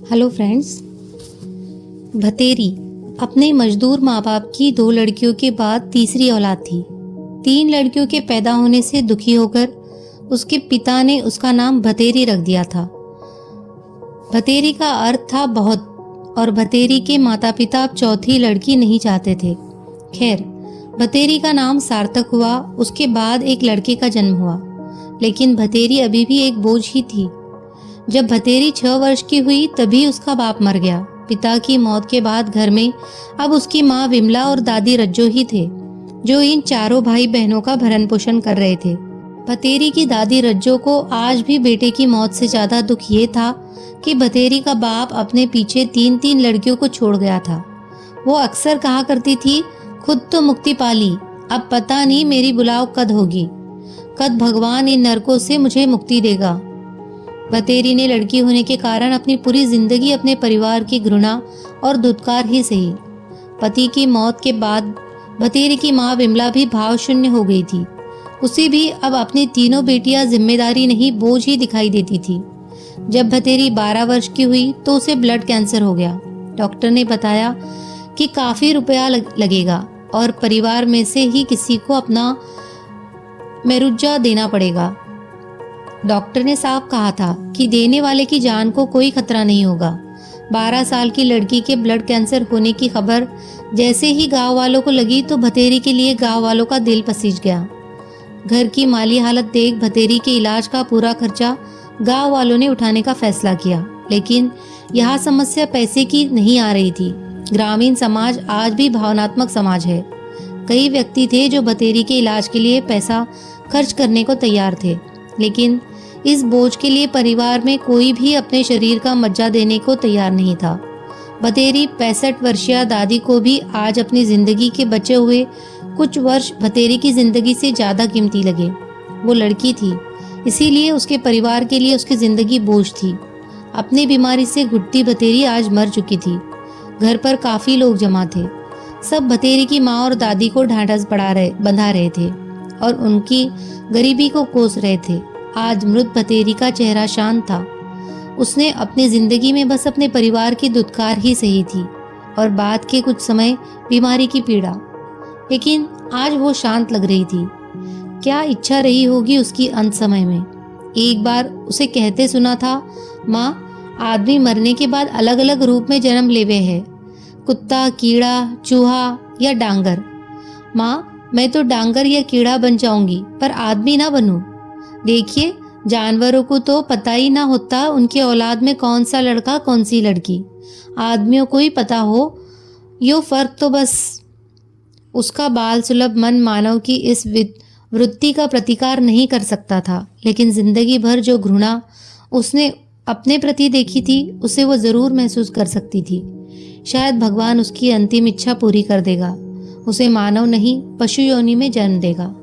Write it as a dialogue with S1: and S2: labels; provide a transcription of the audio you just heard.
S1: Hello friends. भतेरी अपने मजदूर माँ बाप की 2 लड़कियों के बाद तीसरी औलाद थी। 3 लड़कियों के पैदा होने से दुखी होकर उसके पिता ने उसका नाम भतेरी रख दिया था। भतेरी का अर्थ था बहुत, और भतेरी के माता पिता अब चौथी लड़की नहीं चाहते थे। खैर, भतेरी का नाम सार्थक हुआ। उसके बाद एक लड़के का जन्म हुआ, लेकिन भतेरी अभी भी एक बोझ ही थी। जब भतेरी 6 वर्ष की हुई तभी उसका बाप मर गया। पिता की मौत के बाद घर में अब उसकी माँ विमला और दादी रज्जो ही थे, जो इन चारों भाई बहनों का भरण पोषण कर रहे थे। भतेरी की दादी रज्जो को आज भी बेटे की मौत से ज्यादा दुख ये था कि भतेरी का बाप अपने पीछे 3-3 लड़कियों को छोड़ गया था। वो अक्सर कहा करती थी, खुद तो मुक्ति पाली, अब पता नहीं मेरी बुलाव कद होगी, कद भगवान इन नरकों से मुझे मुक्ति देगा। भतेरी ने लड़की होने के कारण अपनी पूरी जिंदगी अपने परिवार की घृणा और दुत्कार ही सही। पति की मौत के बाद भतेरी की माँ विमला भी भाव शून्य हो गई थी। उसे भी अब अपनी तीनों बेटियां जिम्मेदारी नहीं, बोझ ही दिखाई देती थी। जब भतेरी 12 वर्ष की हुई तो उसे ब्लड कैंसर हो गया। डॉक्टर ने बताया कि काफी रुपया लगेगा और परिवार में से ही किसी को अपना मेरुज्जा देना पड़ेगा। डॉक्टर ने साफ कहा था कि देने वाले की जान को कोई खतरा नहीं होगा। 12 साल की लड़की के ब्लड कैंसर होने की खबर जैसे ही गांव वालों को लगी तो भतेरी के लिए गांव वालों का दिल पसीज गया। घर की माली हालत देख भतेरी के इलाज का पूरा खर्चा गांव वालों ने उठाने का फैसला किया, लेकिन यहाँ समस्या पैसे की नहीं आ रही थी। ग्रामीण समाज आज भी भावनात्मक समाज है। कई व्यक्ति थे जो भतेरी के इलाज के लिए पैसा खर्च करने को तैयार थे, लेकिन इस बोझ के लिए परिवार में कोई भी अपने शरीर का मज्जा देने को तैयार नहीं था। भतेरी 65 वर्षीय दादी को भी आज अपनी जिंदगी के बचे हुए कुछ वर्ष भतेरी की जिंदगी से ज्यादा कीमती लगे। वो लड़की थी, इसीलिए उसके परिवार के लिए उसकी जिंदगी बोझ थी। अपनी बीमारी से घुटती भतेरी आज मर चुकी थी। घर पर काफी लोग जमा थे। सब भतेरी की माँ और दादी को ढांढस बंधा रहे थे और उनकी गरीबी को कोस रहे थे। आज मृत भतेरी का चेहरा शांत था। उसने अपनी जिंदगी में बस अपने परिवार की दुत्कार ही सही थी और बाद के कुछ समय बीमारी की पीड़ा, लेकिन आज वो शांत लग रही थी। क्या इच्छा रही होगी उसकी अंत समय में। एक बार उसे कहते सुना था, माँ, आदमी मरने के बाद अलग अलग रूप में जन्म लेवे है, कुत्ता, कीड़ा, चूहा या डांगर। माँ, मैं तो डांगर या कीड़ा बन जाऊंगी पर आदमी ना बनूं। देखिए, जानवरों को तो पता ही ना होता उनकी औलाद में कौन सा लड़का कौन सी लड़की। आदमियों को ही पता हो, यो फर्क तो बस। उसका बाल सुलभ मन मानव की इस वृत्ति का प्रतिकार नहीं कर सकता था, लेकिन जिंदगी भर जो घृणा उसने अपने प्रति देखी थी उसे वो जरूर महसूस कर सकती थी। शायद भगवान उसकी अंतिम इच्छा पूरी कर देगा, उसे मानव नहीं पशु योनि में जन्म देगा।